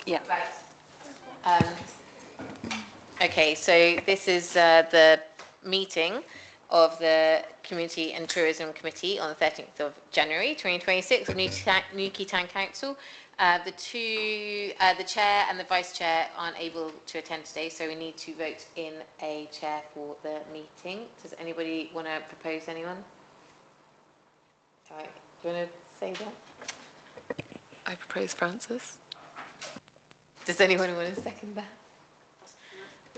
Yeah. Right. Okay, so this is the meeting of the Community and Tourism Committee on the 13th of January 2026 of Newquay Town Council. The chair and the vice chair aren't able to attend today, so we need to vote in a chair for the meeting. Does anybody want to propose anyone? Right. Do you want to say that? I propose Francis. Does anyone want to second that?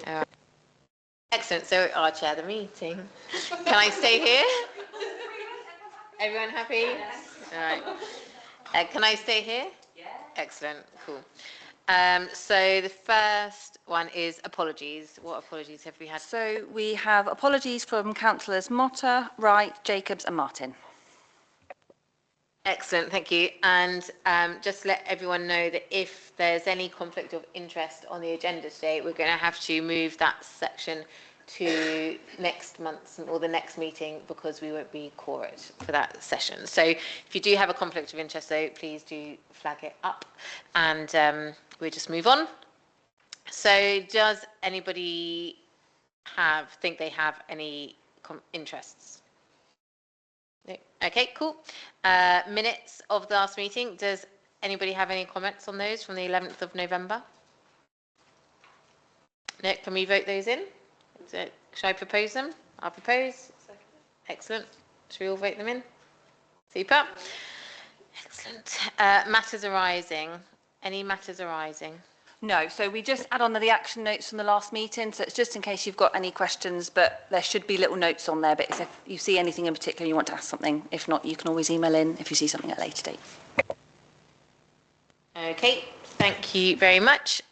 All right. Excellent. So I'll chair the meeting. Can I stay here? Everyone happy? Yes. All right. Can I stay here? Yeah. Excellent. Cool. So the first one is apologies. What apologies have we had? So we have apologies from councillors Motta, Wright, Jacobs and Martin. Excellent, thank you. And just to let everyone know that if there's any conflict of interest on the agenda today, we're going to have to move that section to next month's or the next meeting because we won't be quorum for that session. So if you do have a conflict of interest, though, please do flag it up and we'll just move on. So does anybody think they have any interests? No. Okay, cool. Minutes of the last meeting. Does anybody have any comments on those from the 11th of November? No, can we vote those in? Shall I propose them? I'll propose. Excellent. Should we all vote them in? Super. Excellent. Matters arising. Any matters arising? No, so we just add on the action notes from the last meeting, so it's just in case you've got any questions, but there should be little notes on there, but if you see anything in particular you want to ask something, if not, you can always email in if you see something at a later date. Okay, thank you very much.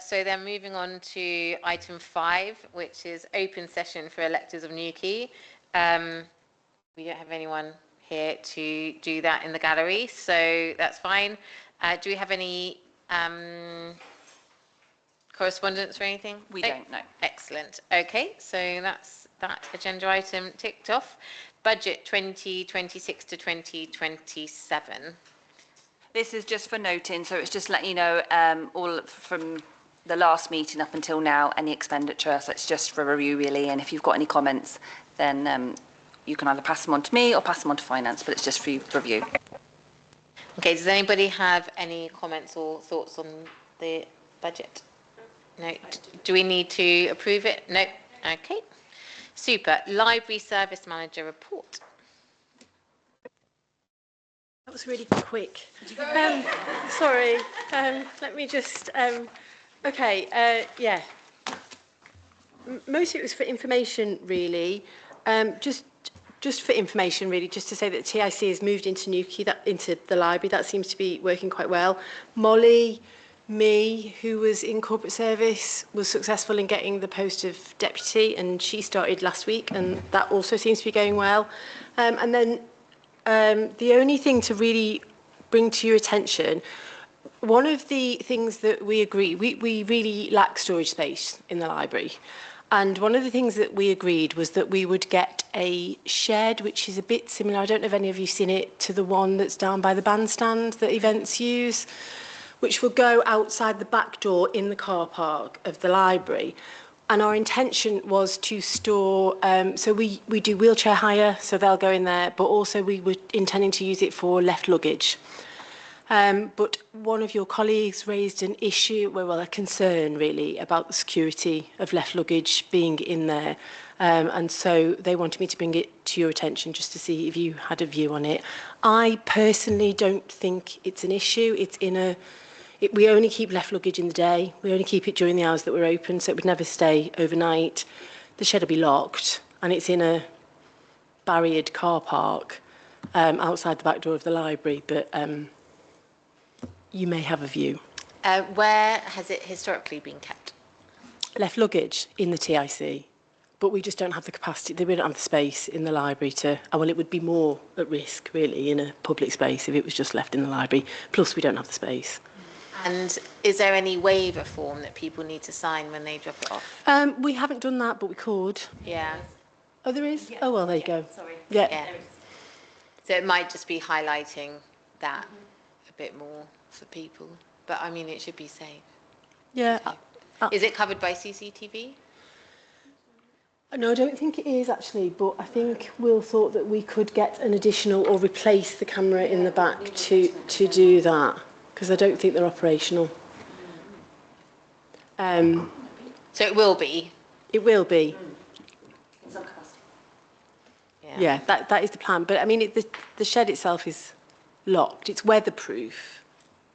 So then moving on to item 5, which is open session for electors of Newquay. We don't have anyone here to do that in the gallery, so that's fine. Do we have any correspondence or anything? We don't, no. Excellent. Okay, so that's that agenda item ticked off. Budget 2026 to 2027. This is just for noting, so it's just letting you know all from the last meeting up until now, any expenditure, so it's just for review really, and if you've got any comments, then you can either pass them on to me or pass them on to finance, but it's just for review. Okay, does anybody have any comments or thoughts on the budget? No. Do we need to approve it? No. Okay. Super. Library Service Manager report. That was really quick. Sorry. Let me just. Yeah. Most of it was for information, really. Just for information, really, just to say that TIC has moved into Newquay, into the library. That seems to be working quite well. Molly, me, who was in corporate service, was successful in getting the post of deputy, and she started last week, and that also seems to be going well. And then the only thing to really bring to your attention, one of the things that we agree, we really lack storage space in the library. And one of the things that we agreed was that we would get a shed, which is a bit similar, I don't know if any of you have seen it, to the one that's down by the bandstand that events use, which will go outside the back door in the car park of the library. And our intention was to store, so we do wheelchair hire, so they'll go in there, but also we were intending to use it for left luggage. But one of your colleagues raised an issue, well, a concern really, about the security of left luggage being in there. And so they wanted me to bring it to your attention just to see if you had a view on it. I personally don't think it's an issue. It's in we only keep left luggage in the day. We only keep it during the hours that we're open, so it would never stay overnight. The shed will be locked, and it's in a barriered car park outside the back door of the library, but you may have a view. Where has it historically been kept? Left luggage in the TIC, but we just don't have the capacity, we don't have the space in the library to, well, it would be more at risk, really, in a public space if it was just left in the library, plus we don't have the space. And is there any waiver form that people need to sign when they drop it off? We haven't done that, but we could. Yeah. Oh, there is? Yeah. Oh, well, there you go. Sorry. Yeah. Yeah. So it might just be highlighting that a bit more for people. but I mean, it should be safe. Yeah. Is it covered by CCTV? No, I don't think it is actually, but I think Will thought that we could get an additional or replace the camera in the back to do that, because I don't think they're operational. So it will be? It will be. Yeah. Yeah, that is the plan. But I mean, the shed itself is locked. It's weatherproof,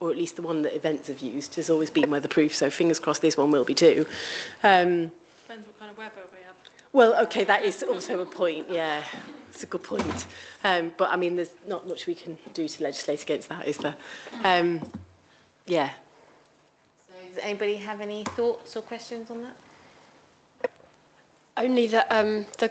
or at least the one that events have used has always been weatherproof. So fingers crossed this one will be too. Depends what kind of weather we have. Well, okay, that is also a point. Yeah, it's a good point. But I mean, there's not much we can do to legislate against that, is there? Yeah. So does anybody have any thoughts or questions on that? Only that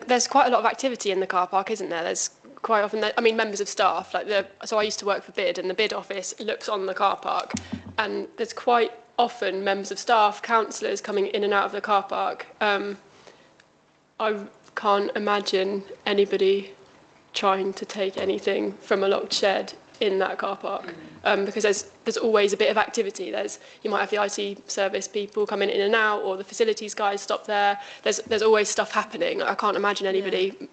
there's quite a lot of activity in the car park, isn't there? There's quite often, I mean, members of staff, so I used to work for BID, and the BID office looks on the car park, and there's quite often members of staff, councillors coming in and out of the car park. I can't imagine anybody trying to take anything from a locked shed in that car park, because there's always a bit of activity. You might have the IT service people coming in and out, or the facilities guys stop there. There's always stuff happening. I can't imagine anybody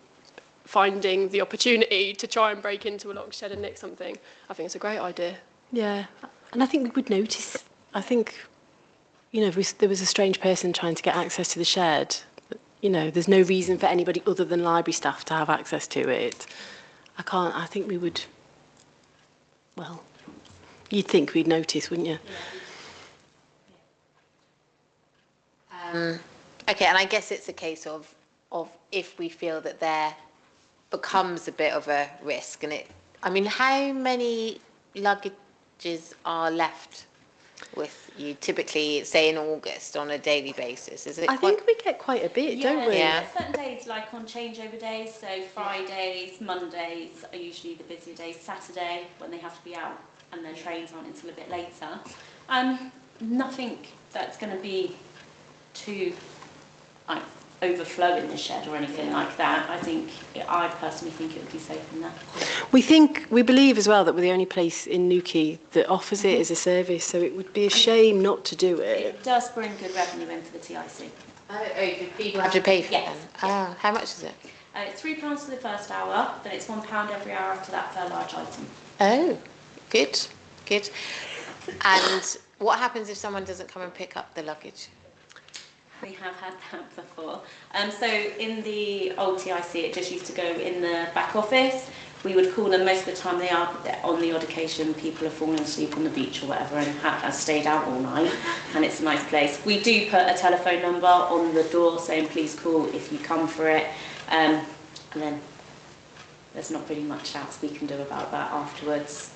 finding the opportunity to try and break into a locked shed and nick something. I think it's a great idea. Yeah, and I think we would notice. I think, if there was a strange person trying to get access to the shed, there's no reason for anybody other than library staff to have access to it. I think we would, well, you'd think we'd notice, wouldn't you? Okay, and I guess it's a case of if we feel that there becomes a bit of a risk, I mean, how many luggages are left with you typically, say in August, on a daily basis? Is it? I think we get quite a bit, don't we? Yeah. There's certain days, like on changeover days, so Fridays, Mondays are usually the busier days. Saturday, when they have to be out and their trains aren't until a bit later. Nothing that's going to be too overflow in the shed or anything like that. I personally think it would be safe in there. We believe as well that we're the only place in Newquay that offers it as a service, so it would be a shame not to do it. It does bring good revenue in for the TIC. People have to pay for it? Yes. Ah, how much is it? It's £3 for the first hour, then it's £1 every hour after that per large item. Oh, good. And what happens if someone doesn't come and pick up the luggage? We have had that before. So in the old TIC, it just used to go in the back office. We would call them. Most of the time they are, on the odd occasion, people have fallen asleep on the beach or whatever and have stayed out all night, and it's a nice place. We do put a telephone number on the door saying please call if you come for it, and then there's not really much else we can do about that afterwards.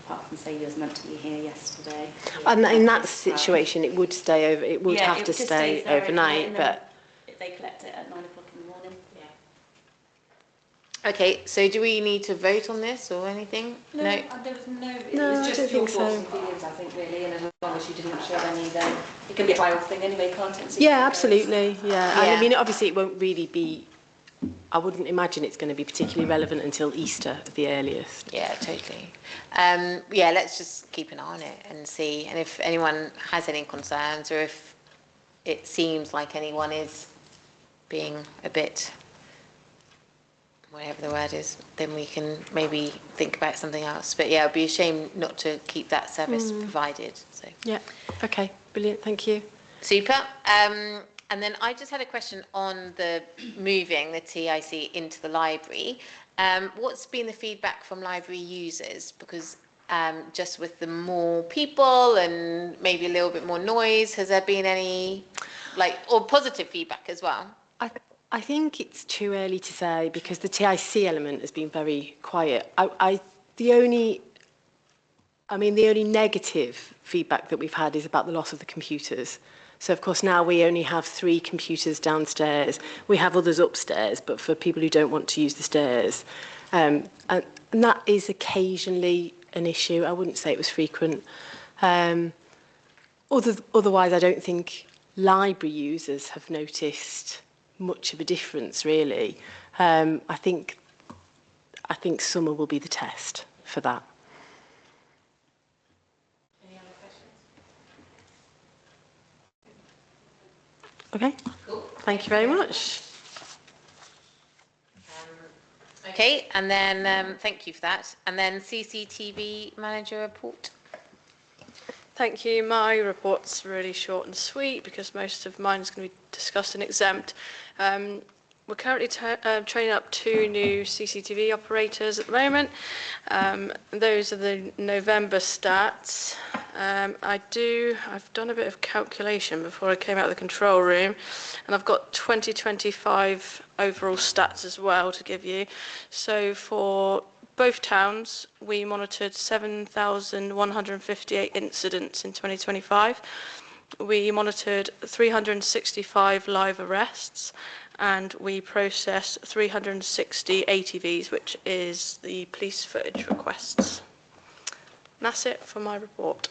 Apart from say you was meant to be here yesterday. And in that situation, it would stay over. It would have it to just stay stays there overnight, and but then they collect it at 9 o'clock in the morning. Okay, so do we need to vote on this or anything? No, there was no. It No, was I just don't your think thoughts so. and feelings, I think, really, and as long as you didn't show any, then it can be a trial thing anyway, can't it? yeah, absolutely, yeah. And Yeah. I mean, obviously, it won't really be. I wouldn't imagine it's going to be particularly relevant until Easter at the earliest. Yeah, totally. Yeah, let's just keep an eye on it and see. And if anyone has any concerns, or if it seems like anyone is being a bit, whatever the word is, then we can maybe think about something else. But yeah, it'd be a shame not to keep that service provided. So Yeah. Okay. Brilliant. Thank you. super. And then I just had a question on the moving the TIC into the library. What's been the feedback from library users? Because just with the more people and maybe a little bit more noise, has there been any, or positive feedback as well? I think it's too early to say because the TIC element has been very quiet. The only negative feedback that we've had is about the loss of the computers. So, of course, now we only have 3 computers downstairs. We have others upstairs, but for people who don't want to use the stairs. And that is occasionally an issue. I wouldn't say it was frequent. Otherwise, I don't think library users have noticed much of a difference, really. I think summer will be the test for that. Any other questions? Okay. Cool. Thank you very much. Okay, and then, thank you for that. And then CCTV manager report. Thank you. My report's really short and sweet because most of mine is going to be discussed and exempt. We're currently training up 2 new CCTV operators at the moment. Those are the November stats. I've done a bit of calculation before I came out of the control room, and I've got 2025 overall stats as well to give you. So for both towns, we monitored 7,158 incidents in 2025. We monitored 365 live arrests, and we processed 360 ATVs, which is the police footage requests. And that's it for my report.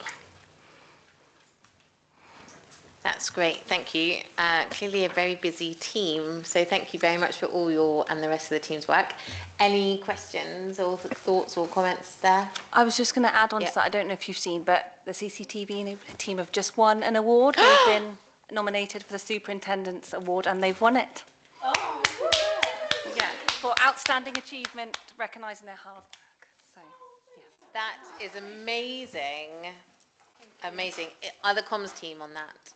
That's great, thank you. Clearly a very busy team, so thank you very much for all your and the rest of the team's work. Any questions or thoughts or comments there? I was just going to add on to that. I don't know if you've seen, but the CCTV team have just won an award. They've been nominated for the Superintendent's Award, and they've won it. Oh, yeah, for outstanding achievement, recognising their hard work. So, yeah. That is amazing. Amazing. Are the comms team on that?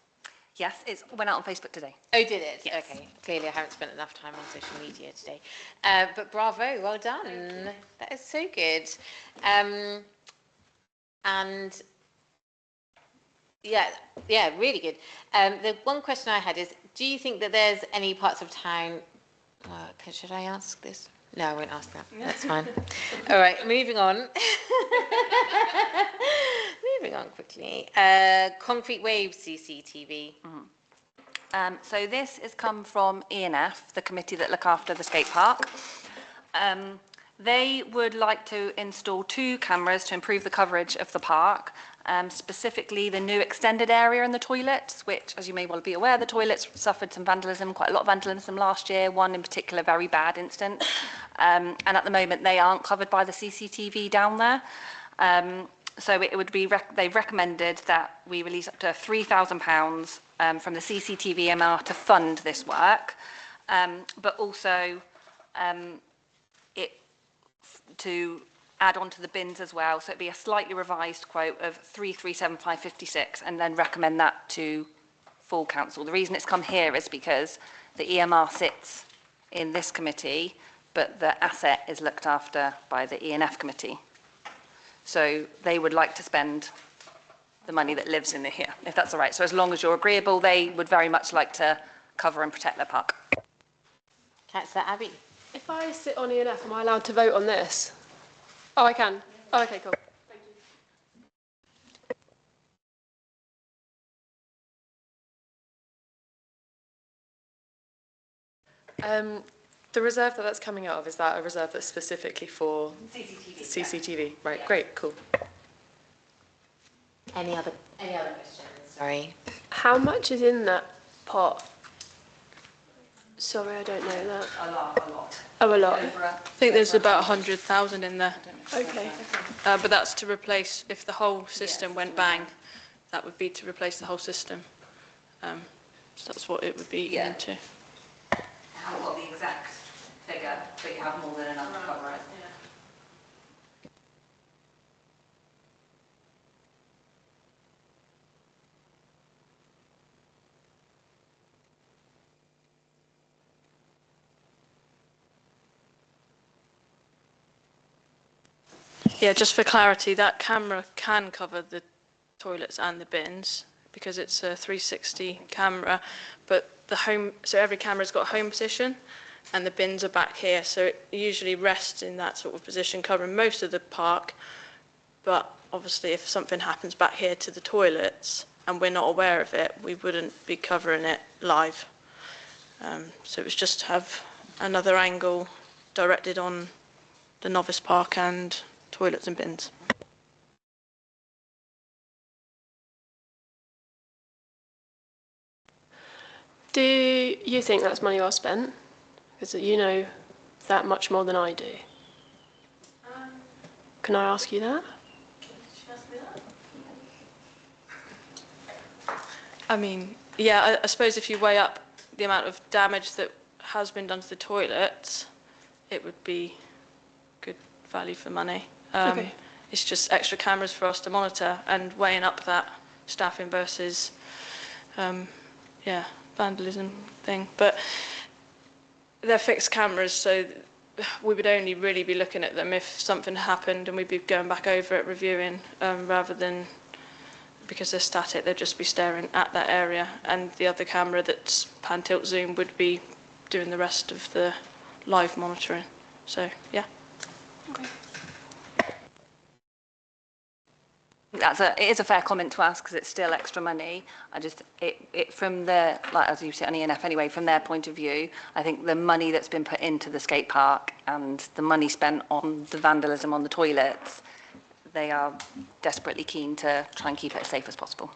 Yes, it went out on Facebook today. Oh, did it? Yes. Okay. Clearly, I haven't spent enough time on social media today. But bravo, well done. That is so good. And yeah, really good. The one question I had is, do you think that there's any parts of town? Should I ask this? No, I won't ask that. That's fine. All right, moving on. Moving on quickly. Concrete Wave CCTV. So this has come from ENF, the committee that look after the skate park. They would like to install 2 cameras to improve the coverage of the park, specifically the new extended area in the toilets, which, as you may well be aware, the toilets suffered some vandalism, quite a lot of vandalism last year, one in particular very bad incident. And at the moment, they aren't covered by the CCTV down there. So it would be, they've recommended that we release up to £3,000 from the CCTV MR to fund this work, but also to add on to the bins as well. So it'd be a slightly revised quote of 337,556, and then recommend that to full council. The reason it's come here is because the EMR sits in this committee, but the asset is looked after by the ENF committee. So they would like to spend the money that lives in here, if that's all right. So as long as you're agreeable, they would very much like to cover and protect their park. Councillor Abbey. If I sit on ENF, am I allowed to vote on this? Oh, I can. Oh, okay, cool. Thank you. The reserve that's coming out of, is that a reserve that's specifically for CCTV? Right, Yeah. Great, cool. Any other questions? Sorry. How much is in that pot? Sorry, I don't know that. A lot. Oh, a lot. I think there's about 100,000 in there. Okay. But that's to replace, if the whole system went bang, that would be to replace the whole system. So that's what it would be Yeah. into. I haven't got the exact figure, but you have more than enough to cover it. Yeah, just for clarity, that camera can cover the toilets and the bins because it's a 360 camera, but so every camera's got a home position and the bins are back here, so it usually rests in that sort of position covering most of the park. But obviously if something happens back here to the toilets and we're not aware of it, we wouldn't be covering it live. So it was just to have another angle directed on the novice park and toilets and bins. Do you think that's money well spent? Because you know that much more than I do. Can I ask you that? I mean, Yeah, I suppose if you weigh up the amount of damage that has been done to the toilets, it would be good value for money. Okay. It's just extra cameras for us to monitor and weighing up that staffing versus, vandalism thing. But they're fixed cameras, so we would only really be looking at them if something happened and we'd be going back over it, reviewing, rather than, because they're static, they'd just be staring at that area, and the other camera that's pan, tilt, zoom would be doing the rest of the live monitoring. So, yeah. It is a fair comment to ask because it's still extra money. From the, like as you sit on ENF anyway, from their point of view, I think the money that's been put into the skate park and the money spent on the vandalism on the toilets, they are desperately keen to try and keep it as safe as possible.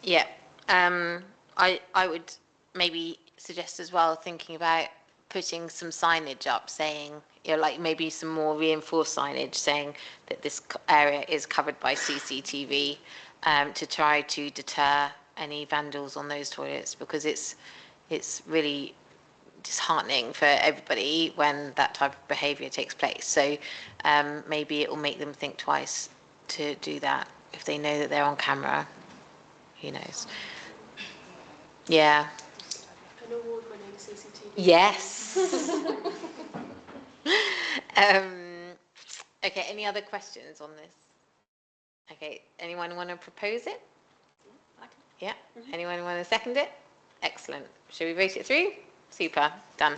Yeah, I would maybe suggest as well thinking about putting some signage up saying, like maybe some more reinforced signage saying that this area is covered by CCTV, to try to deter any vandals on those toilets, because it's really disheartening for everybody when that type of behaviour takes place. So maybe it will make them think twice to do that if they know that they're on camera. Who knows? Yeah. An award-winning CCTV. Yes. Okay, any other questions on this? Okay, anyone want to propose it? Yeah, anyone want to second it? Excellent. Shall we vote it through? Super, done.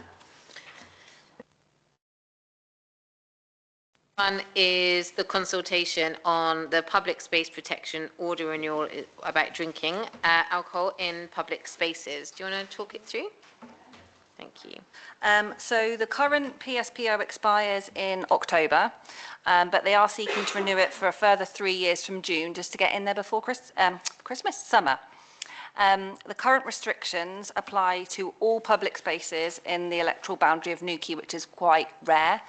One is the consultation on the public space protection order renewal about drinking alcohol in public spaces. Do you want to talk it through? Thank you. So the current PSPO expires in October, but they are seeking to renew it for a further 3 years from June, just to get in there before summer. The current restrictions apply to all public spaces in the electoral boundary of Newquay, which is quite rare,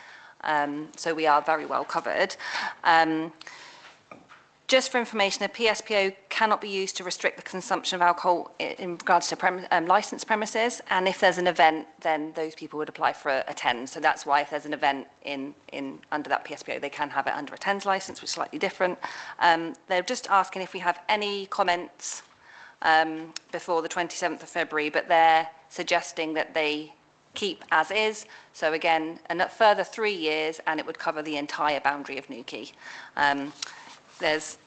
so we are very well covered. Just for information, a PSPO cannot be used to restrict the consumption of alcohol in regards to licensed premises, and if there's an event, then those people would apply for a TENS. So that's why if there's an event under that PSPO, they can have it under a TENS license, which is slightly different. They're just asking if we have any comments before the 27th of February, but they're suggesting that they keep as is. So again, a further 3 years, and it would cover the entire boundary of Newquay. There's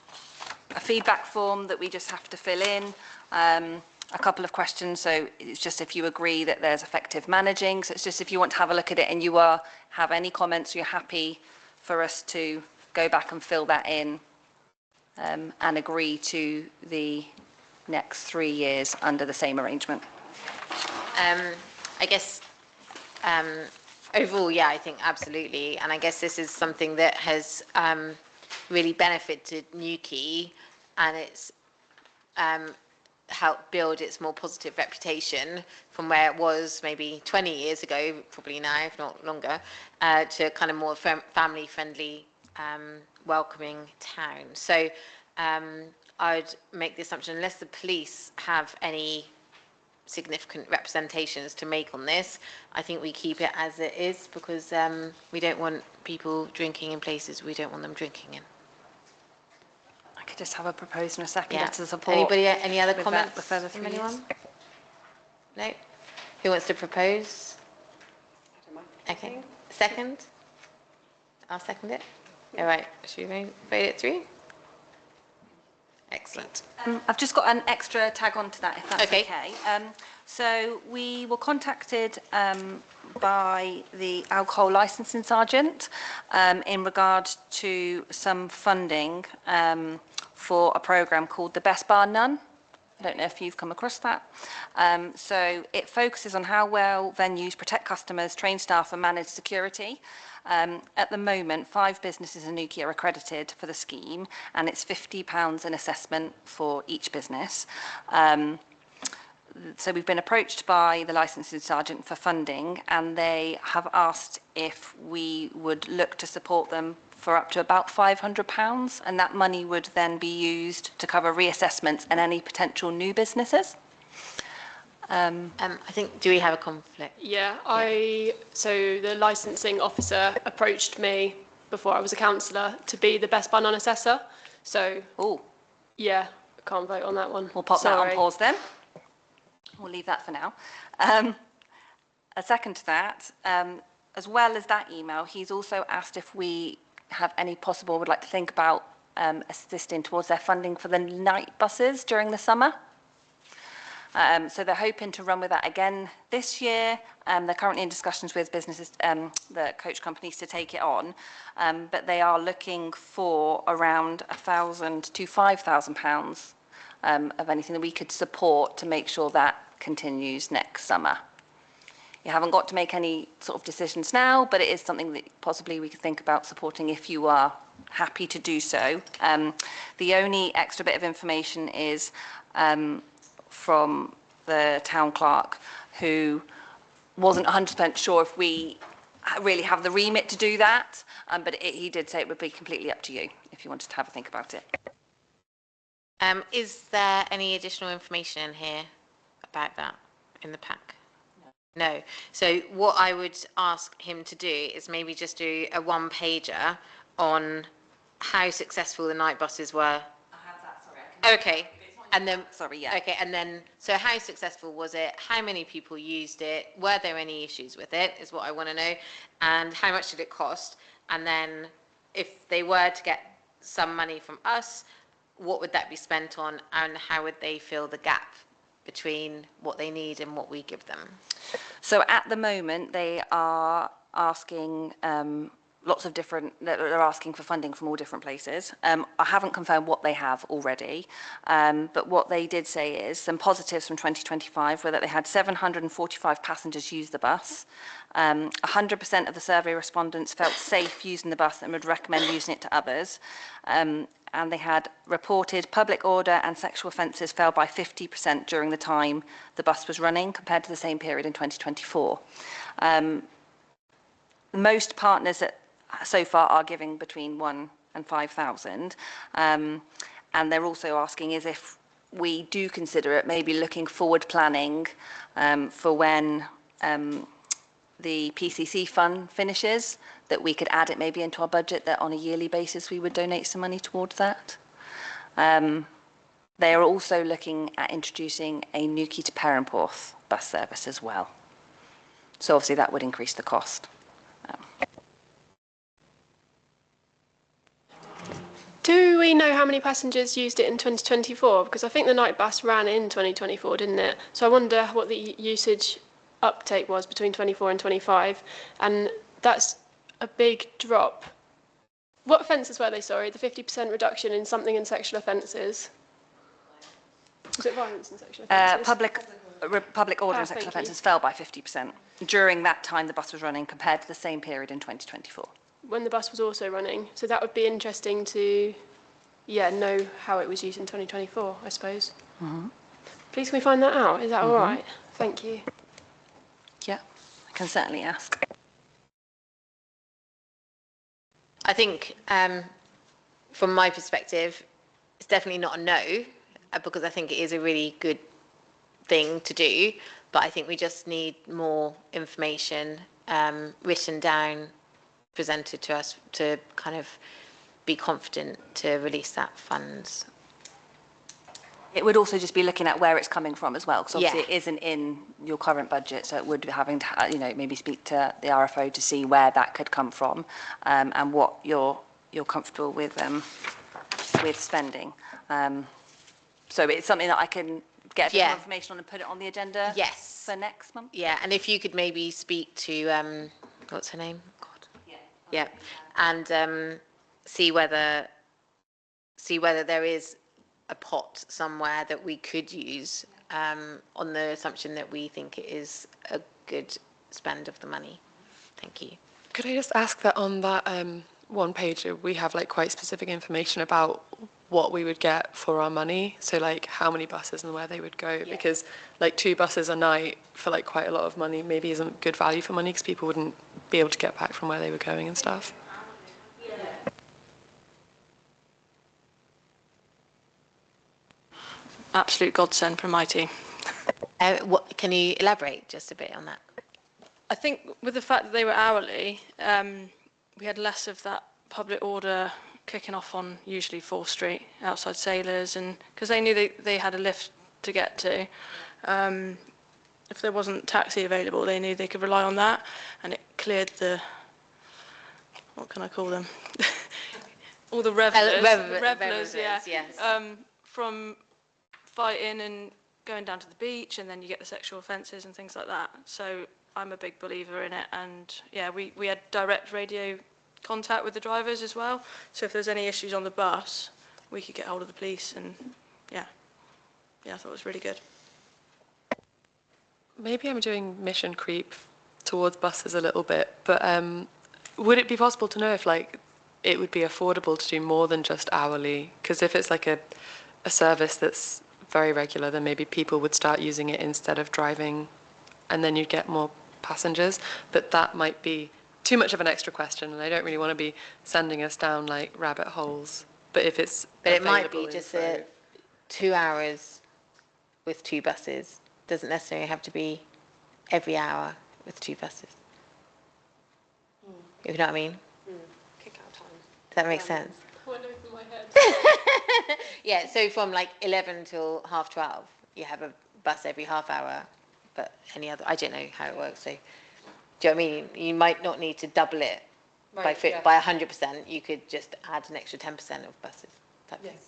a feedback form that we just have to fill in, a couple of questions. So it's just if you agree that there's effective managing. So it's just if you want to have a look at it and you have any comments, you're happy for us to go back and fill that in, and agree to the next 3 years under the same arrangement. I guess overall, yeah, I think absolutely. And I guess this is something that has really benefited Newquay, and it's helped build its more positive reputation from where it was maybe 20 years ago, probably now, if not longer, to kind of more family-friendly, welcoming town. So I'd make the assumption, unless the police have any significant representations to make on this, I think we keep it as it is, because we don't want people drinking in places we don't want them drinking in. I could just have a proposal in a second Yeah. to support. Anybody, any other with comments that, the further from 3 years? anyone? No? Who wants to propose? Okay, second? I'll second it. All right, should we vote it through? Excellent. I've just got an extra tag on to that, if that's Okay. So we were contacted by the alcohol licensing sergeant in regard to some funding for a programme called the Best Bar None. I don't know if you've come across that. So it focuses on how well venues protect customers, train staff and manage security. At the moment, 5 businesses in Newquay are accredited for the scheme, and it's £50 an assessment for each business. So we've been approached by the licensing sergeant for funding, and they have asked if we would look to support them for up to about £500, and that money would then be used to cover reassessments and any potential new businesses. I think, do we have a conflict? Yeah, so the licensing officer approached me before I was a councillor to be the best bun on assessor. So, Oh, yeah, I can't vote on that one. we'll pop that on Sorry. pause then. We'll leave that for now. A second to that, as well as that email, he's also asked if we have any possible, would like to think about assisting towards their funding for the night buses during the summer. So they're hoping to run with that again this year. They're currently in discussions with businesses, the coach companies, to take it on, but they are looking for around £1,000 to £5,000 of anything that we could support to make sure that continues next summer. You haven't got to make any sort of decisions now, but it is something that possibly we could think about supporting if you are happy to do so. The only extra bit of information is from the town clerk, who wasn't 100% sure if we really have the remit to do that, but he did say it would be completely up to you if you wanted to have a think about it. Is there any additional information in here about that in the pack? No. So what I would ask him to do is maybe just do a one-pager on how successful the night buses were. I have that, sorry. Okay. And then, sorry, yeah. okay, and then, so how successful was it? How many people used it? Were there any issues with it, is what I want to know. And how much did it cost? And then, if they were to get some money from us, what would that be spent on? And how would they fill the gap between what they need and what we give them? So at the moment, they are asking lots of different, they're asking for funding from all different places. I haven't confirmed what they have already, but what they did say is some positives from 2025 were that they had 745 passengers use the bus. 100% of the survey respondents felt safe using the bus and would recommend using it to others. And they had reported public order and sexual offences fell by 50% during the time the bus was running compared to the same period in 2024. Most partners so far are giving between 1,000 and 5,000, and they're also asking is if we do consider it, maybe looking forward planning for when the PCC fund finishes, that we could add it maybe into our budget, that on a yearly basis we would donate some money towards that. They are also looking at introducing a Newquay to Perranporth bus service as well. So obviously that would increase the cost. Do we know how many passengers used it in 2024? Because I think the night bus ran in 2024, didn't it? So I wonder what the usage uptake was between 24 and 25, and that's a big drop. What offences were they, sorry? The 50% reduction in something in sexual offences? Was it violence and sexual offences? Public order and thank sexual you. offences fell by 50% during that time the bus was running compared to the same period in 2024. When the bus was also running. So that would be interesting to, know how it was used in 2024, I suppose. Mm-hmm. Please can we find that out? Is that all right? Thank you. Yeah, I can certainly ask. I think, from my perspective, it's definitely not a no, because I think it is a really good thing to do, but I think we just need more information written down, presented to us to kind of be confident to release that funds. It would also just be looking at where it's coming from as well, because obviously Yeah. it isn't in your current budget, so it would be having to, maybe speak to the RFO to see where that could come from, and what you're comfortable with spending. So it's something that I can get a bit more information on and put it on the agenda. Yes. For next month. Yeah, and if you could maybe speak to what's her name? God. Yeah, and see whether there is a pot somewhere that we could use, on the assumption that we think it is a good spend of the money. Thank you. Could I just ask that on that one page we have like quite specific information about what we would get for our money. So like how many buses and where they would go, because like 2 buses a night for like quite a lot of money maybe isn't good value for money because people wouldn't be able to get back from where they were going and stuff. Absolute godsend from my team. Can you elaborate just a bit on that? I think with the fact that they were hourly, we had less of that public order kicking off on usually 4th Street outside Sailors, and because they knew they had a lift to get to. If there wasn't taxi available, they knew they could rely on that, and it cleared the, what can I call them? All the revelers, yeah. Yes. From fighting and going down to the beach, and then you get the sexual offences and things like that. So I'm a big believer in it, and yeah, we had direct radio contact with the drivers as well. So if there's any issues on the bus, we could get hold of the police, and yeah, I thought it was really good. Maybe I'm doing mission creep towards buses a little bit, but would it be possible to know if like it would be affordable to do more than just hourly? Because if it's like a service that's very regular, then maybe people would start using it instead of driving, and then you'd get more passengers. But that might be too much of an extra question, and I don't really want to be sending us down like rabbit holes. But if it's But it might be available just info- 2 hours with 2 buses. Doesn't necessarily have to be every hour with 2 buses. If you know what I mean? Kick out time. Does that make sense? Went over my head. Yeah, so from like 11 till 12:30, you have a bus every half hour, but any other, I don't know how it works. So, do you know what I mean? You might not need to double it by 100%. You could just add an extra 10% of buses. Type thing.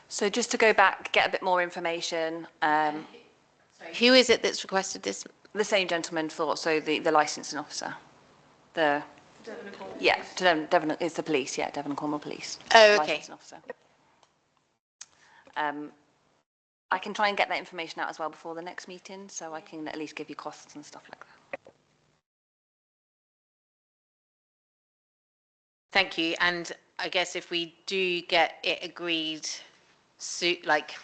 So just to go back, get a bit more information, Who is it that's requested this? the same gentleman thought, so the licensing officer. Devon, it's the police, Devon and Cornwall Police. Oh, okay. Licensing officer. I can try and get that information out as well before the next meeting, so I can at least give you costs and stuff like that. Thank you. And I guess if we do get it agreed, like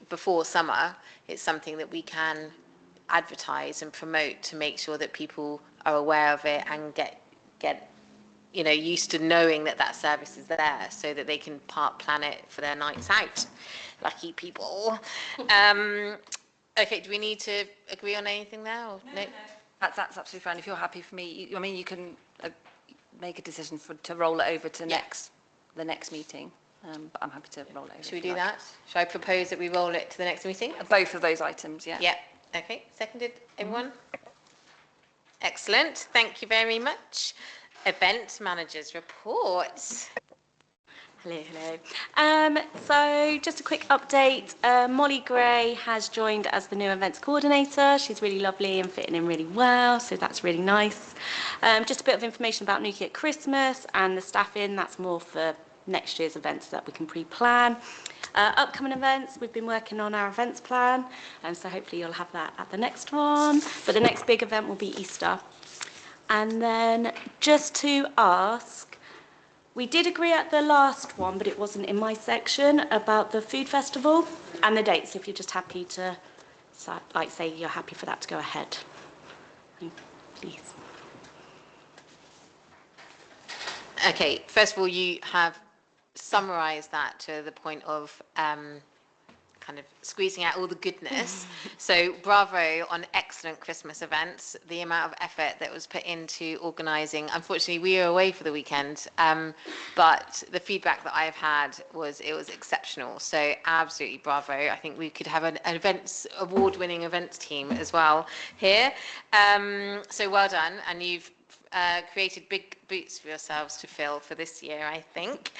before summer, it's something that we can advertise and promote to make sure that people are aware of it and get used to knowing that service is there, so that they can plan it for their nights out. Lucky people. Okay, do we need to agree on anything there? Or no? That's absolutely fine. If you're happy for me, you can make a decision to roll it over to the next meeting. But I'm happy to roll it over. Should we do that? Should I propose that we roll it to the next meeting? Both of those items, yeah. Yeah. Okay. Seconded, everyone? Excellent. Thank you very much. Event managers report. Hello. So just a quick update. Molly Gray has joined as the new events coordinator. She's really lovely and fitting in really well, so that's really nice. Just a bit of information about Nuki at Christmas and the staffing. That's more for next year's events that we can pre-plan. Upcoming events, we've been working on our events plan, and so hopefully you'll have that at the next one. But the next big event will be Easter. And then just to ask, we did agree at the last one, but it wasn't in my section, about the food festival and the dates, if you're just happy to, say you're happy for that to go ahead. Please. Okay, first of all, you have summarised that to the point of kind of squeezing out all the goodness. So bravo on excellent Christmas events, the amount of effort that was put into organising. Unfortunately, we were away for the weekend, but the feedback that I've had was it was exceptional. So absolutely bravo. I think we could have an award-winning events team as well here. So well done, and you've created big boots for yourselves to fill for this year, I think.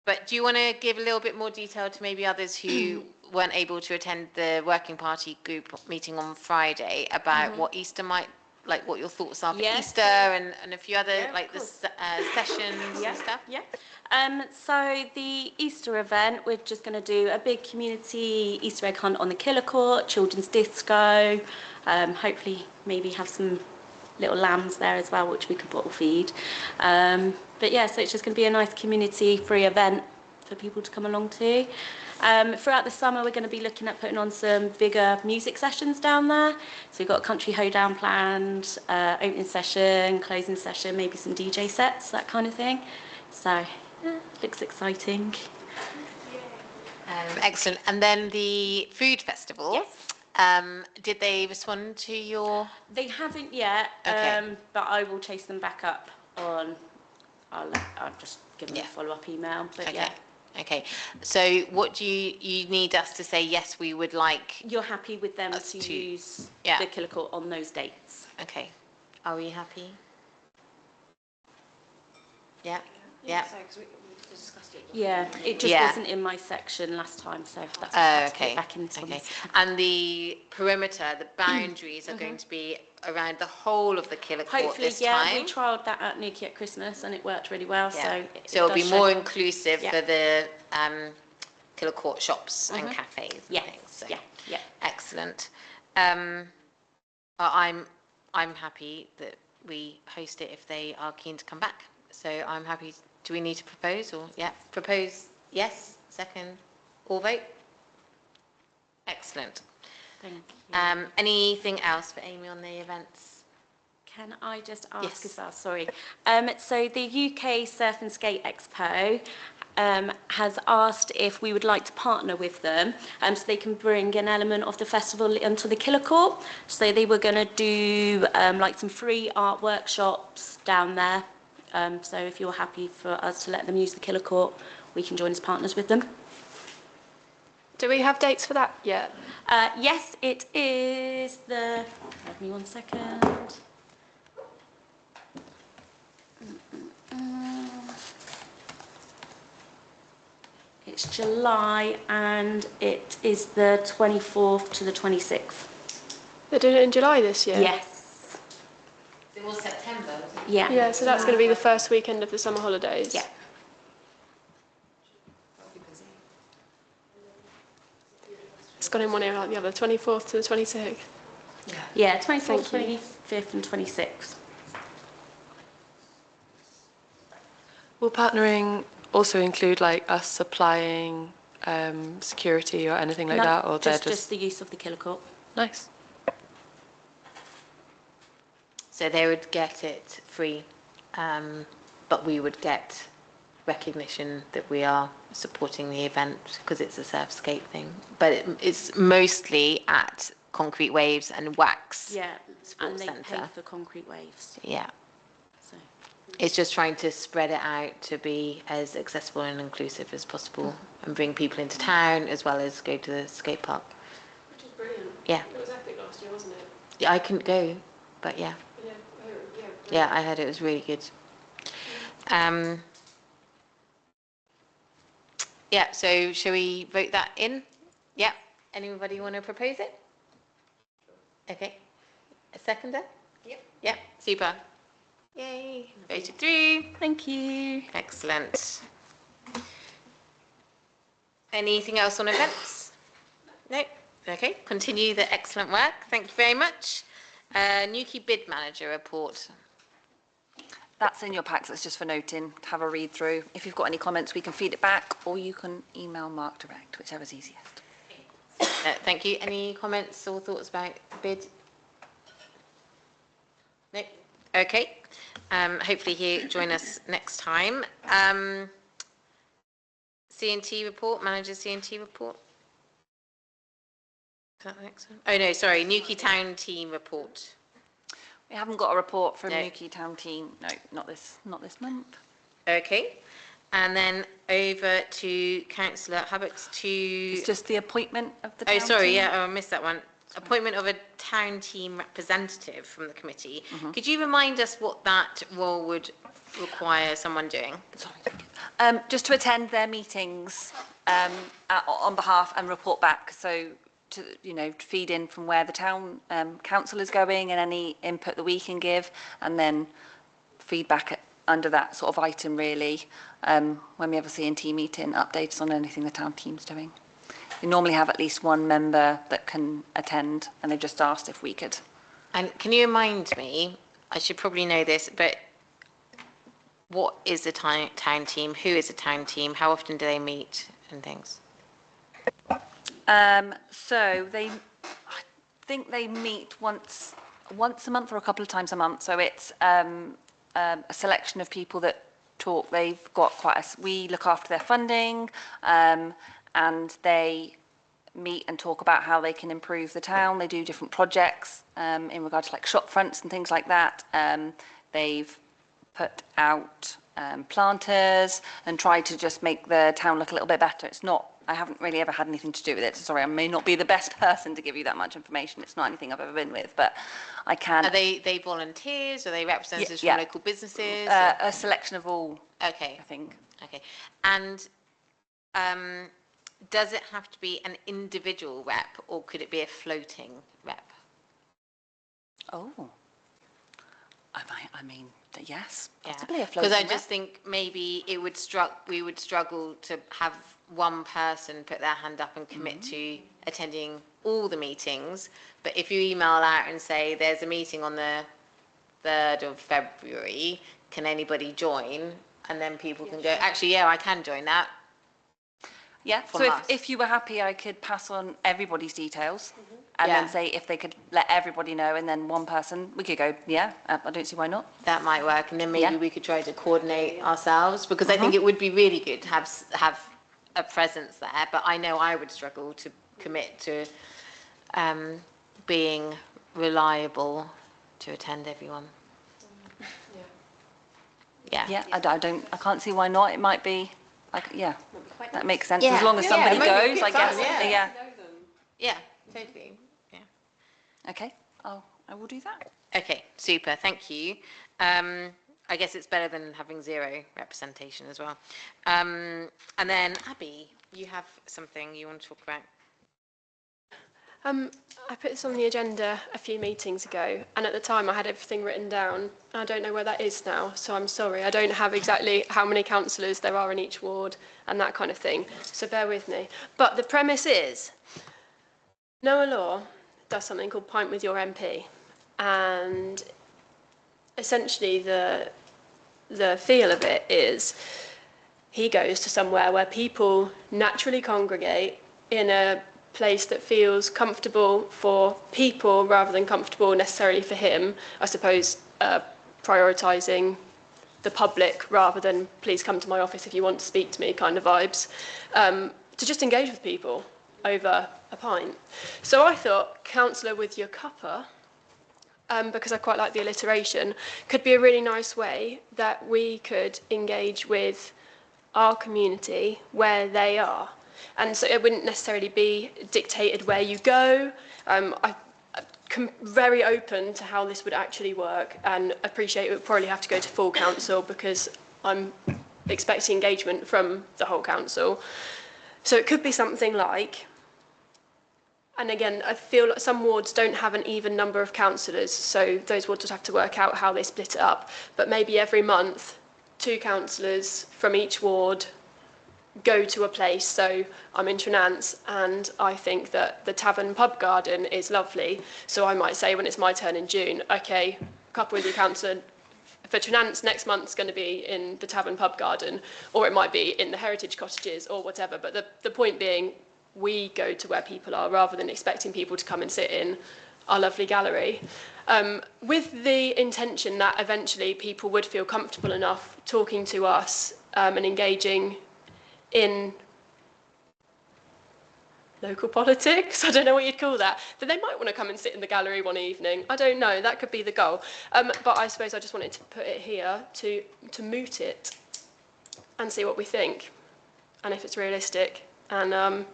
But do you want to give a little bit more detail to maybe others who weren't able to attend the working party group meeting on Friday about what Easter what your thoughts are for Easter and a few other the sessions and stuff? Yeah. So the Easter event, we're just going to do a big community Easter egg hunt on the Killer Court, children's disco, hopefully maybe have some little lambs there as well, which we could bottle feed. But yeah, so it's just going to be a nice community-free event for people to come along to. Throughout the summer, we're going to be looking at putting on some bigger music sessions down there. So we've got a country hoedown planned, opening session, closing session, maybe some DJ sets, that kind of thing. So, yeah, looks exciting. Excellent. And then the food festival. Yes. Did they respond to your? They haven't yet, Okay. but I will chase them back up on. I'll just give them a follow-up email. But Okay. yeah, Okay. So what do you need us to say? Yes, we would like. you're happy with them Us to to- use yeah. the killer court on those dates? Okay. Are we happy? Yeah. Yeah. Yeah, it just Yeah. wasn't in my section last time, so that's Oh, why I had to put okay. it back in this one. Okay. And the perimeter, the boundaries are going to be around the whole of the killer court Hopefully, this yeah, time. we trialled that at Newquay at Christmas and it worked really well. Yeah. So, So it'll be does more show- inclusive Yeah. for the killer court shops and cafes and Yeah, things. So. yeah. Excellent. I'm happy that we host it if they are keen to come back. So I'm happy. Do we need to propose or propose? Yes. Second. All vote. Excellent. Thank you. Anything else for Amy on the events? Can I just ask Yes. as well? Sorry. So the UK Surf and Skate Expo has asked if we would like to partner with them, so they can bring an element of the festival into the Killer Court. So they were going to do like some free art workshops down there. So if you're happy for us to let them use the Killer Court, we can join as partners with them. Do we have dates for that yet? Yes, it is the. Give me 1 second. It's July and it is the 24th to the 26th. They're doing it in July this year? Yes. It was September. Wasn't it? Yeah. Yeah, so that's going to be the first weekend of the summer holidays? Yeah. It's gone in one ear out the other, 24th to the 26th. Yeah, 24th, Thank you. 25th and 26th. Will partnering also include like us supplying security or anything like No, that, or they're just the use of the Killer Court. nice? So they would get it free, but we would get recognition that we are supporting the event because it's a surfscape thing. But it's mostly at Concrete Waves and Wax. Yeah, Sports and they pay Centre. for concrete waves. Yeah. So. It's just trying to spread it out to be as accessible and inclusive as possible and bring people into town as well as go to the skate park. Which is brilliant. Yeah. It was epic last year, wasn't it? Yeah, I couldn't go, but yeah. Yeah, I heard it was really good. Yeah, so shall we vote that in? Yeah. Anybody want to propose it? Okay. A seconder? Yep. Yep, super. Yay, voted through. Thank you. Excellent. Anything else on events? No? Okay, continue the excellent work. Thank you very much. Newquay Bid Manager report. That's in your packs, it's just for noting, have a read through. If you've got any comments, we can feed it back, or you can email Mark direct, whichever's easiest. Thank you. Any comments or thoughts about the bid? No? Okay. Hopefully he'll join us next time. C&T report, manager C&T report. Is that the next one? Oh, no, sorry, Newquay Town Team report. We haven't got a report from No. Newquay Town Team, no, not this month. Okay. And then over to Councillor Hubbott's to... It's just the appointment of the Oh, town sorry, team. yeah, I missed that one. Appointment of a town team representative from the committee. Could you remind us what that role would require someone doing? Just to attend their meetings on behalf and report back, so to, feed in from where the town council is going and any input that we can give, and then feedback under that sort of item really, when we have a C&T meeting, updates on anything the town team's doing. We normally have at least one member that can attend, and they've just asked if we could. And can you remind me, I should probably know this, but what is the town team? Who is the town team? How often do they meet and things? So I think they meet once a month or a couple of times a month. So it's a selection of people that talk. They've got we look after their funding, and they meet and talk about how they can improve the town. They do different projects in regard to like shop fronts and things like that. They've put out planters and tried to just make the town look a little bit better. I haven't really ever had anything to do with it. Sorry, I may not be the best person to give you that much information. It's not anything I've ever been with, but I can. Are they volunteers? Are they representatives Yeah. from local businesses? A selection of all, Okay. I think. Okay. And does it have to be an individual rep, or could it be a floating rep? Oh. I mean, yes, Yeah. possibly a floating Because I rep. just think maybe we would struggle to have one person put their hand up and commit to attending all the meetings. But if you email out and say there's a meeting on the 3rd of February, can anybody join? And then people can go, actually, yeah, I can join that. Yeah, from so us. if you were happy, I could pass on everybody's details and Yeah. then say if they could let everybody know, and then one person, we could go, yeah, I don't see why not. That might work, and then maybe Yeah. we could try to coordinate ourselves, because I think it would be really good to have a presence there. But I know I would struggle to commit to being reliable to attend everyone. Yeah. Yeah, I can't see why not. It might be, like, yeah, that makes sense. Yeah. As long as Yeah, somebody it might be goes, good I guess. fun, yeah. Yeah. Yeah, totally. Yeah. Okay, I will do that. Okay, super. Thank you. I guess it's better than having zero representation as well. And then Abby, you have something you want to talk about? I put this on the agenda a few meetings ago, and at the time I had everything written down. I don't know where that is now, so I'm sorry. I don't have exactly how many councillors there are in each ward and that kind of thing, so bear with me. But the premise is, Noah Law does something called Pint with Your MP, and essentially the feel of it is he goes to somewhere where people naturally congregate in a place that feels comfortable for people rather than comfortable necessarily for him. I suppose prioritising the public rather than please come to my office if you want to speak to me kind of vibes, to just engage with people over a pint. So I thought councillor with your cuppa, because I quite like the alliteration, could be a really nice way that we could engage with our community where they are. And so it wouldn't necessarily be dictated where you go. I'm very open to how this would actually work, and appreciate it would probably have to go to full council because I'm expecting engagement from the whole council. So it could be something like, and again, I feel like some wards don't have an even number of councillors, so those wards would have to work out how they split it up. But maybe every month, 2 councillors from each ward go to a place. So I'm in Tranance and I think that the Tavern Pub Garden is lovely. So I might say when it's my turn in June, okay, couple with your councillor for Tranance next month's going to be in the Tavern Pub Garden, or it might be in the Heritage Cottages or whatever. But the point being, we go to where people are rather than expecting people to come and sit in our lovely gallery. With the intention that eventually people would feel comfortable enough talking to us and engaging in local politics, I don't know what you'd call that, that they might want to come and sit in the gallery one evening. I don't know, that could be the goal. But I suppose I just wanted to put it here to moot it and see what we think, and if it's realistic, and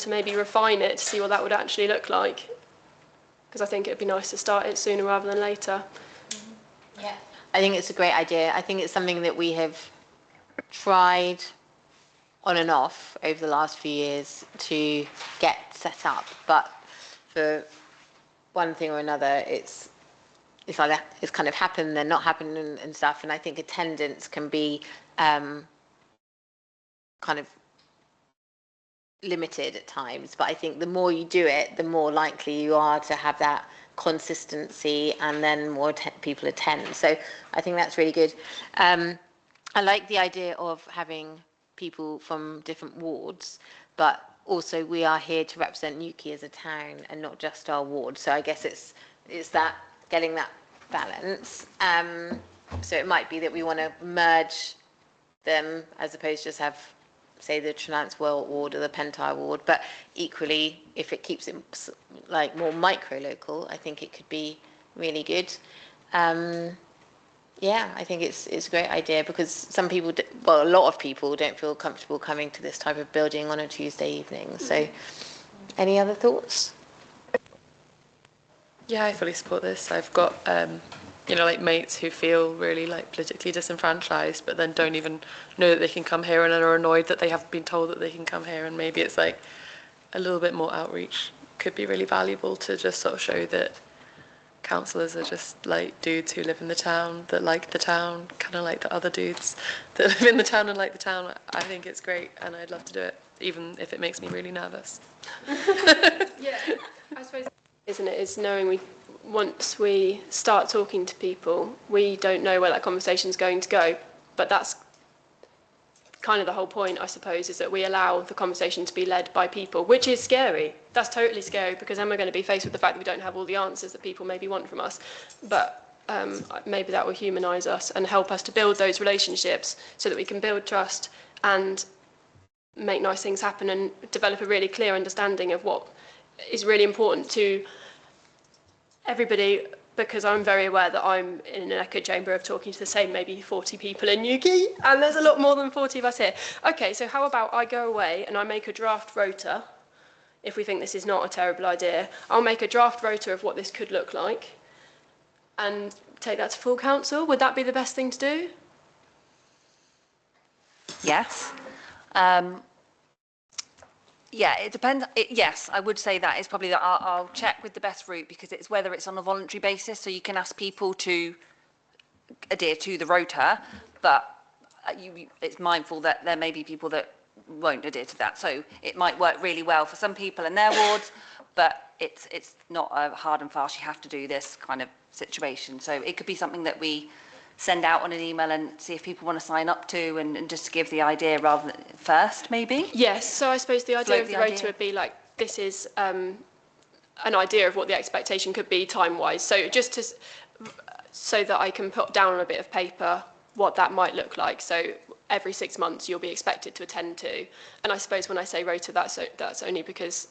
to maybe refine it to see what that would actually look like, because I think it would be nice to start it sooner rather than later. Yeah. I think it's a great idea. I think it's something that we have tried on and off over the last few years to get set up, but for one thing or another, it's either it's kind of happened, then not happened, and stuff. And I think attendance can be kind of limited at times. But I think the more you do it, the more likely you are to have that consistency, and then more people attend. So I think that's really good. I like the idea of having people from different wards, but also we are here to represent Newquay as a town and not just our ward. So I guess it's that getting that balance. So it might be that we want to merge them as opposed to just have, say, the Trelance ward or the Pentire ward. But equally, if it keeps it like more micro-local, I think it could be really good. Yeah, I think it's a great idea because some people, well, a lot of people don't feel comfortable coming to this type of building on a Tuesday evening. So, any other thoughts? Yeah, I fully support this. I've got, like mates who feel really like politically disenfranchised, but then don't even know that they can come here and are annoyed that they haven't been told that they can come here. And maybe it's like a little bit more outreach could be really valuable to just sort of show that councillors are just like dudes who live in the town, that like the town, kind of like the other dudes that live in the town and like the town. I think it's great and I'd love to do it, even if it makes me really nervous. Yeah, I suppose, isn't it, is knowing once we start talking to people, we don't know where that conversation's going to go, but that's kind of the whole point, I suppose, is that we allow the conversation to be led by people, which is scary. That's totally scary because then we're going to be faced with the fact that we don't have all the answers that people maybe want from us. But maybe that will humanise us and help us to build those relationships so that we can build trust and make nice things happen and develop a really clear understanding of what is really important to everybody, because I'm very aware that I'm in an echo chamber of talking to the same maybe 40 people in Newquay, and there's a lot more than 40 of us here. Okay, so how about I go away and I make a draft rota, if we think this is not a terrible idea. I'll make a draft rota of what this could look like and take that to full council. Would that be the best thing to do? Yes. Yeah, it depends. Yes, I would say that is probably that. I'll check with the best route because it's whether it's on a voluntary basis, so you can ask people to adhere to the rota, but it's mindful that there may be people that won't adhere to that. So it might work really well for some people in their wards, but it's not a hard and fast, you have to do this kind of situation. So it could be something that we send out on an email and see if people want to sign up to, and just give the idea rather than first, maybe? Yes, so I suppose the idea of the idea. rota would be like, this is an idea of what the expectation could be time-wise. So just to, so that I can put down on a bit of paper what that might look like. So every 6 months you'll be expected to attend to. And I suppose when I say rota, that's only because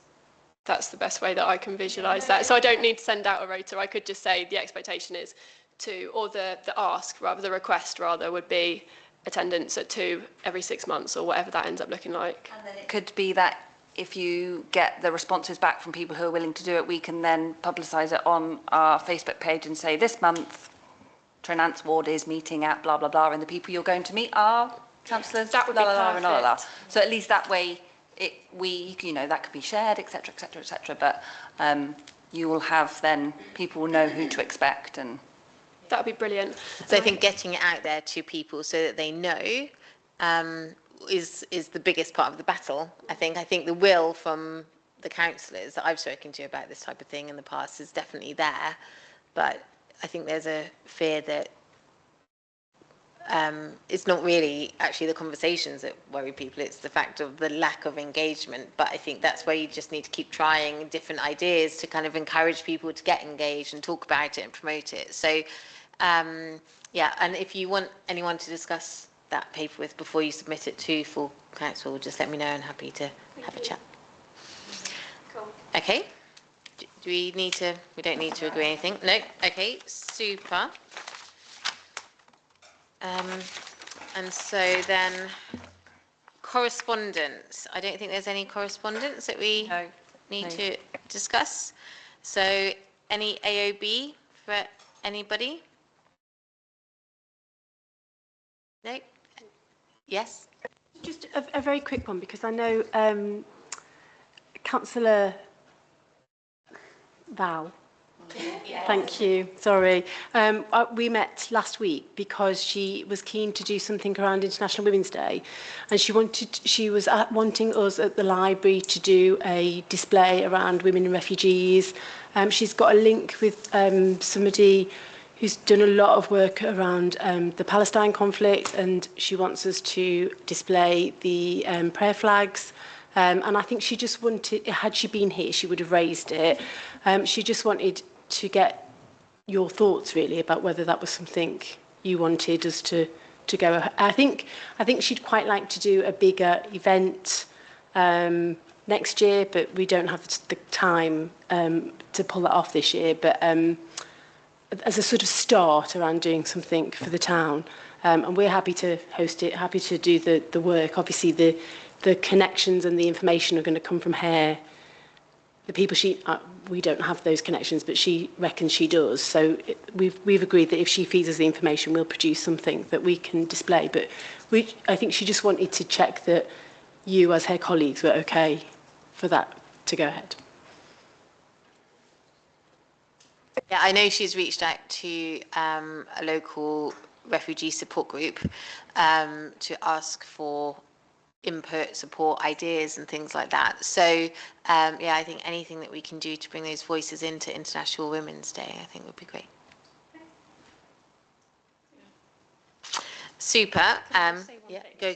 that's the best way that I can visualise that. So I don't need to send out a rota. I could just say the expectation is to, or the ask rather, the request rather, would be attendance at 2 every 6 months, or whatever that ends up looking like. And then it could be that if you get the responses back from people who are willing to do it, we can then publicise it on our Facebook page and say, this month, Trelance Ward is meeting at blah, blah, blah, and the people you're going to meet are councillors, That would be perfect. So at least that way, that could be shared, etc., etc., etc. But you will have then, people will know who to expect. And that would be brilliant. So I think getting it out there to people so that they know is the biggest part of the battle. I think the will from the councillors that I've spoken to about this type of thing in the past is definitely there, but I think there's a fear that it's not really actually the conversations that worry people, it's the fact of the lack of engagement. But I think that's where you just need to keep trying different ideas to kind of encourage people to get engaged and talk about it and promote it. So yeah, and if you want anyone to discuss that paper with before you submit it to full council, just let me know and happy to have a chat. Cool. Okay. Do we need to, we don't need to agree anything? No? Okay, super. And so then correspondence. I don't think there's any correspondence that we need to discuss. So any AOB for anybody? No? Yes? Just a very quick one, because I know Councillor Val Thank you. Sorry. We met last week because she was keen to do something around International Women's Day, and she was wanting us at the library to do a display around women and refugees. She's got a link with somebody who's done a lot of work around the Palestine conflict, and she wants us to display the prayer flags. And I think she just wanted, had she been here, she would have raised it. She just wanted to get your thoughts really about whether that was something you wanted us to go. I think she'd quite like to do a bigger event next year, but we don't have the time to pull that off this year. But as a sort of start around doing something for the town, and we're happy to host it, happy to do the work. Obviously, the connections and the information are going to come from her. The people we don't have those connections, but she reckons she does. So we've agreed that if she feeds us the information, we'll produce something that we can display. But I think she just wanted to check that you, as her colleagues, were okay for that to go ahead. Yeah, I know she's reached out to a local refugee support group to ask for input, support, ideas and things like that. So yeah, I think anything that we can do to bring those voices into International Women's Day, I think would be great. Super. Yeah, go.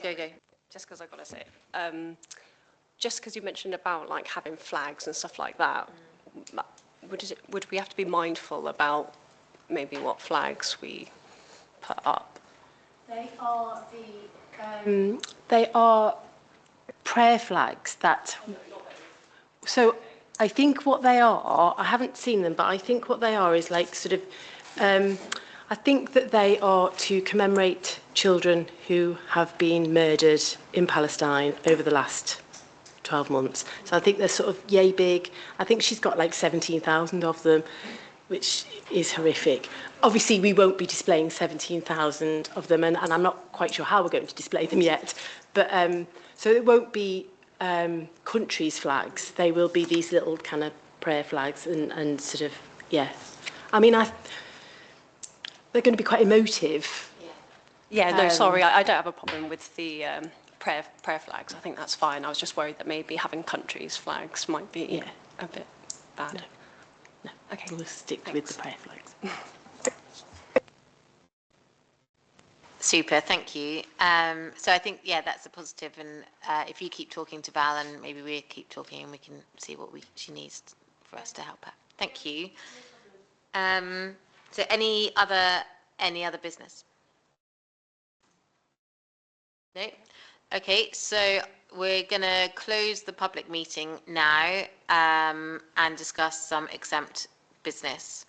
Just because I've got to say it. Just because you mentioned about like having flags and stuff like that, would we have to be mindful about maybe what flags we put up? They are prayer flags that. So I think what they are, I haven't seen them, but I think what they are is like sort of. I think that they are to commemorate children who have been murdered in Palestine over the last 12 months. So I think they're sort of yay big. I think she's got like 17,000 of them, which is horrific. Obviously, we won't be displaying 17,000 of them, and I'm not quite sure how we're going to display them yet. But so it won't be countries' flags. They will be these little kind of prayer flags and sort of, yeah. I mean, they're going to be quite emotive. Yeah, no, sorry, I don't have a problem with the prayer flags. I think that's fine. I was just worried that maybe having countries' flags might be a bit bad. No. Okay. We'll stick with the prayer flags. Super, thank you. So I think, yeah, that's a positive. And if you keep talking to Val, and maybe we keep talking and we can see what she needs for us to help her. Thank you. So any other business? No? Okay, so we're going to close the public meeting now and discuss some exempt business.